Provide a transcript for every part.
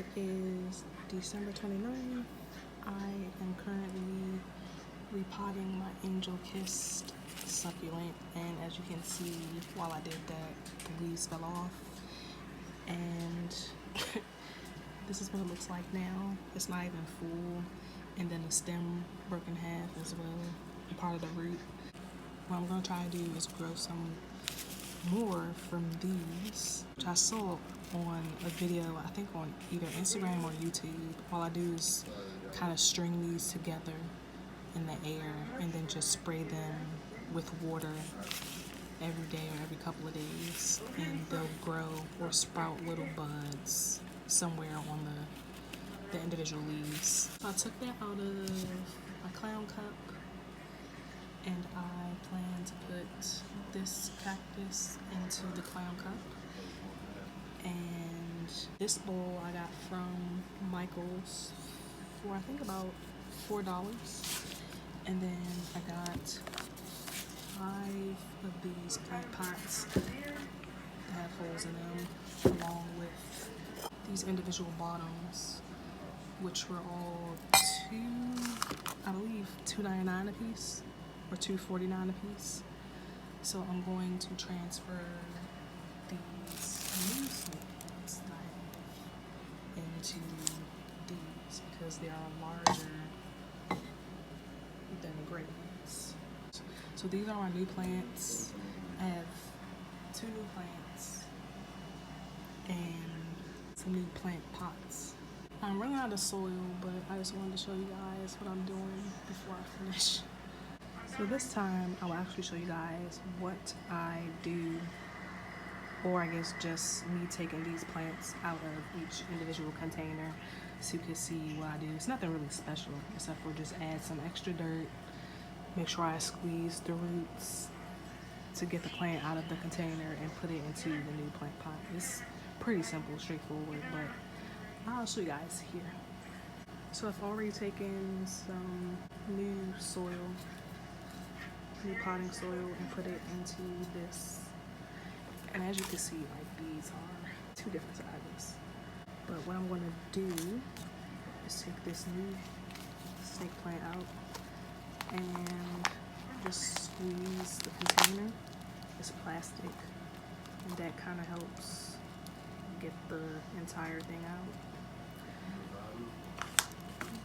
It is December 29th. I am currently repotting my angel kissed succulent, and as you can see, while I did that, the leaves fell off, and this is what it looks like now. It's not even full, and then the stem broke in half as well, and part of the root. What I'm going to try to do is grow some more from these, which I saw on a video, I think on either Instagram or YouTube. All I do is kind of string these together in the air and then just spray them with water every day or every couple of days, and they'll grow or sprout little buds somewhere on the individual leaves. So I took that out of my clown cup, and I plan to put this cactus into the clown cup. And this bowl I got from Michael's for I think about $4. And then I got 5 of these plant pots that have holes in them, along with these individual bottoms, which were all I believe $2.99 a piece or $2.49 a piece. So I'm going to transfer these new plants that I have into these because they are larger than the gray ones. So these are my new plants. I have 2 new plants and some new plant pots. I'm running out of soil, but I just wanted to show you guys what I'm doing before I finish. So this time I will actually show you guys what I do, or I guess just me taking these plants out of each individual container so you can see what I do. It's nothing really special except for just add some extra dirt, make sure I squeeze the roots to get the plant out of the container and put it into the new plant pot. It's pretty simple, straightforward, but I'll show you guys here. So I've already taken some new soil, new potting soil, and put it into this. And as you can see, like, these are 2 different sizes. But what I'm going to do is take this new snake plant out and just squeeze the container. It's plastic, and that kind of helps get the entire thing out.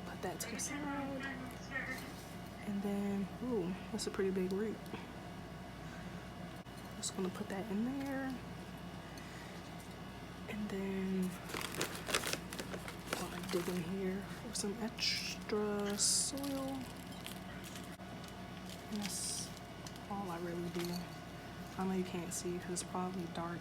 Put that to the side. And then, ooh, that's a pretty big root. Just gonna put that in there. And then I'll dig in here for some extra soil. And that's all I really do. I know you can't see because it's probably dark.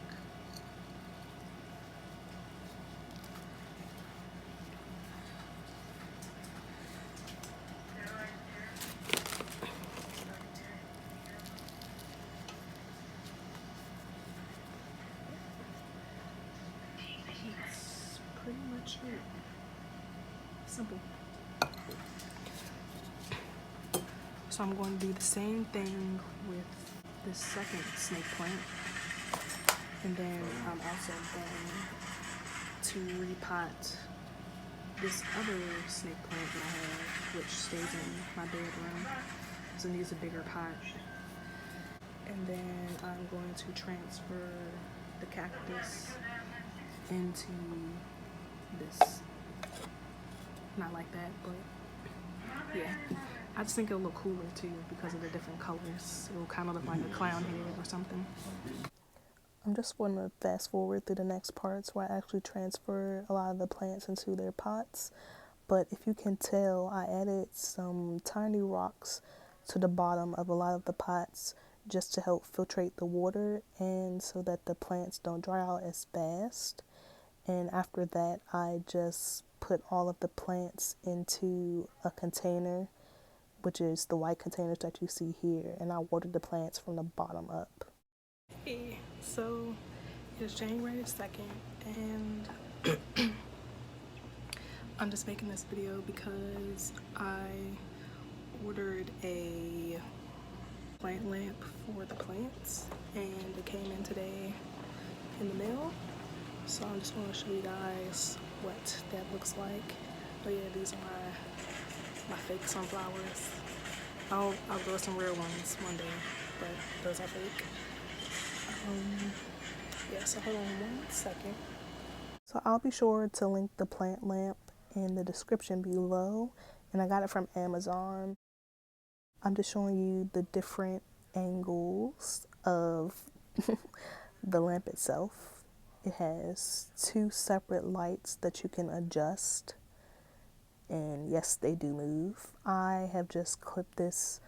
That's pretty much it. Simple. So I'm going to do the same thing with this second snake plant, and then I'm also going to repot this other snake plant that I have, which stays in my bedroom, so it needs a bigger pot. And then I'm going to transfer the cactus into this. Not like that, but yeah. I just think it'll look cooler too because of the different colors. It'll kind of look like a clown head or something. I'm just going to fast forward through the next parts where I actually transfer a lot of the plants into their pots. But if you can tell, I added some tiny rocks to the bottom of a lot of the pots just to help filtrate the water and so that the plants don't dry out as fast. And after that, I just put all of the plants into a container, which is the white containers that you see here, and I watered the plants from the bottom up. Hey, so it's January 2nd, and I'm just making this video because I ordered a plant lamp for the plants, and it came in today in the mail. So I'm just going to show you guys what looks like. But yeah, these are my fake sunflowers. I'll grow some real ones one day, but those are fake. Yeah, so hold on 1 second. So I'll be sure to link the plant lamp in the description below, and I got it from Amazon. I'm just showing you the different angles of the lamp itself. It has 2 separate lights that you can adjust, and yes, they do move. I have just clipped this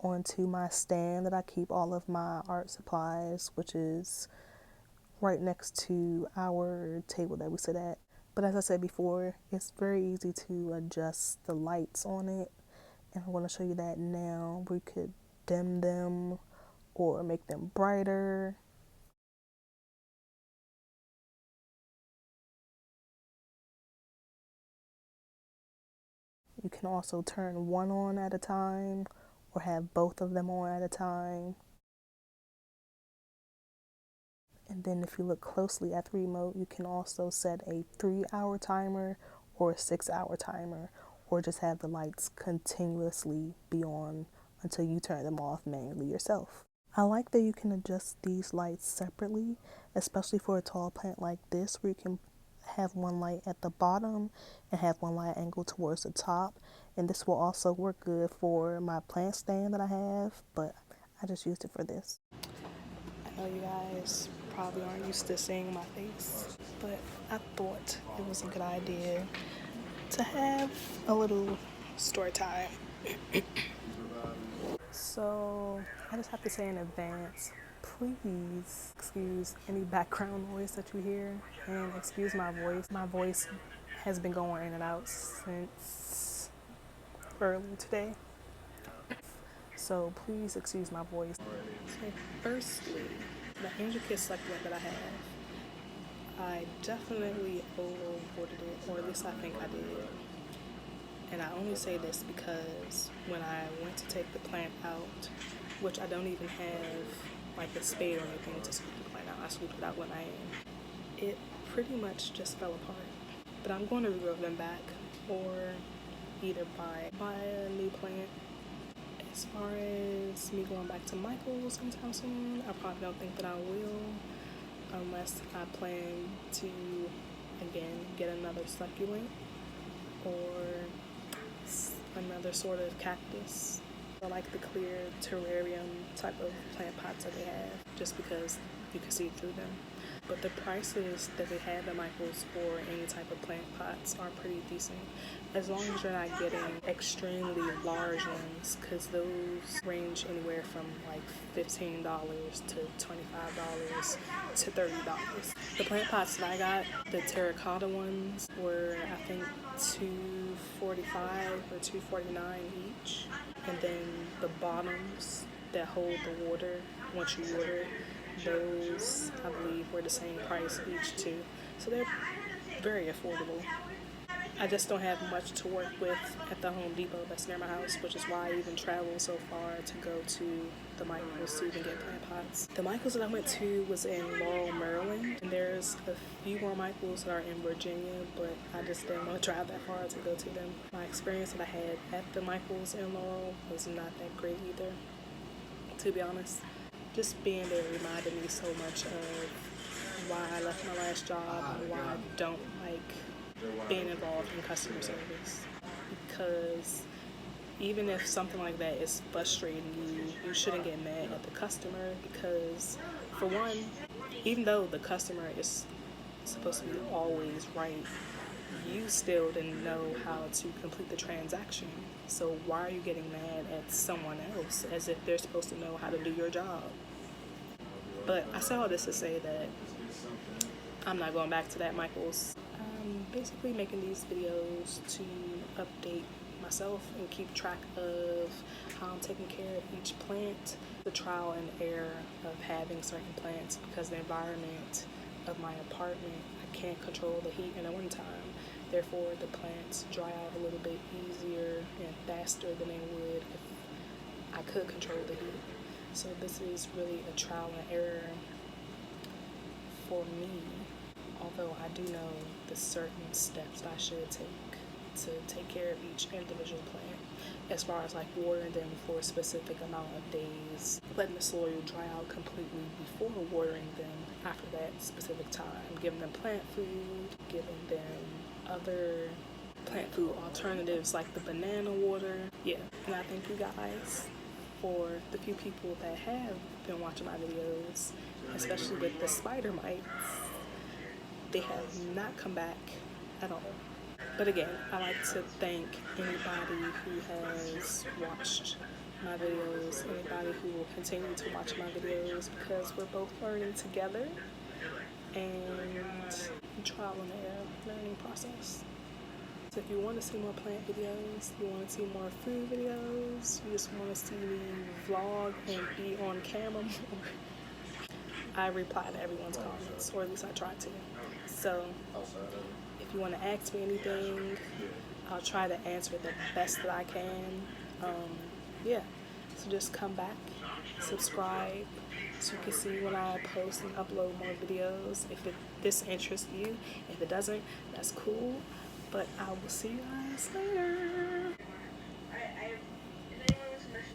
onto my stand that I keep all of my art supplies, which is right next to our table that we sit at. But as I said before, it's very easy to adjust the lights on it, and I'm going to show you that now. We could dim them or make them brighter. You can also turn one on at a time or have both of them on at a time. And then if you look closely at the remote, you can also set a 3-hour timer or a 6-hour timer, or just have the lights continuously be on until you turn them off manually yourself. I like that you can adjust these lights separately, especially for a tall plant like this, where you can have one light at the bottom and have one light angled towards the top. And this will also work good for my plant stand that I have, but I just used it for this. I know you guys probably aren't used to seeing my face, but I thought it was a good idea to have a little story time. So I just have to say in advance, please excuse any background noise that you hear, and excuse my voice. My voice has been going in and out since early today, so please excuse my voice. So firstly, the Angel Kiss succulent that I have, I definitely overwatered it, or at least I think I did. And I only say this because when I went to take the plant out, which I don't even have like a spade or anything to scoop the plant out, I scooped it out when I am, it pretty much just fell apart. But I'm going to regrow them back, or either buy a new plant. As far as me going back to Michael's sometime soon, I probably don't think that I will, unless I plan to, again, get another succulent or another sort of cactus. I like the clear terrarium type of plant pots that they have, just because you can see through them. But the prices that they have at Michael's for any type of plant pots are pretty decent, as long as you're not getting extremely large ones, because those range anywhere from like $15 to $25 to $30. The plant pots that I got, the terracotta ones, were I think $245 or $249 each, and then the bottoms that hold the water once you water it, those I believe were the same price each too, so they're very affordable. I just don't have much to work with at the Home Depot that's near my house, which is why I even traveled so far to go to the Michael's to even get plant pots. The Michael's that I went to was in Laurel, Maryland, and there's a few more Michael's that are in Virginia, but I just didn't want to drive that far to go to them. My experience that I had at the Michael's in Laurel was not that great either, to be honest. Just being there reminded me so much of why I left my last job and why I don't like being involved in customer service. Because even if something like that is frustrating you, you shouldn't get mad at the customer, because for one, even though the customer is supposed to be always right, you still didn't know how to complete the transaction. So why are you getting mad at someone else as if they're supposed to know how to do your job? But I say all this to say that I'm not going back to that Michael's. I'm basically making these videos to update myself and keep track of how I'm taking care of each plant, the trial and error of having certain plants, because the environment of my apartment, I can't control the heat in the wintertime. Therefore, the plants dry out a little bit easier and faster than they would if I could control the heat. So this is really a trial and error for me. although I do know the certain steps I should take to take care of each individual plant, as far as like watering them for a specific amount of days, letting the soil dry out completely before watering them after that specific time, giving them plant food, giving them other plant food alternatives like the banana water. Yeah, and I thank you guys for the few people that have been watching my videos, especially with the spider mites. They have not come back at all. But again, I like to thank anybody who has watched my videos, anybody who will continue to watch my videos, because we're both learning together, and trial and error learning process. So if you want to see more plant videos, you want to see more food videos, you just want to see me vlog and be on camera more, I reply to everyone's comments, or at least I try to. So if you want to ask me anything, I'll try to answer it the best that I can. Yeah, so just come back, subscribe, so you can see when I post and upload more videos. If this interests you, if it doesn't, that's cool. But I will see you guys later.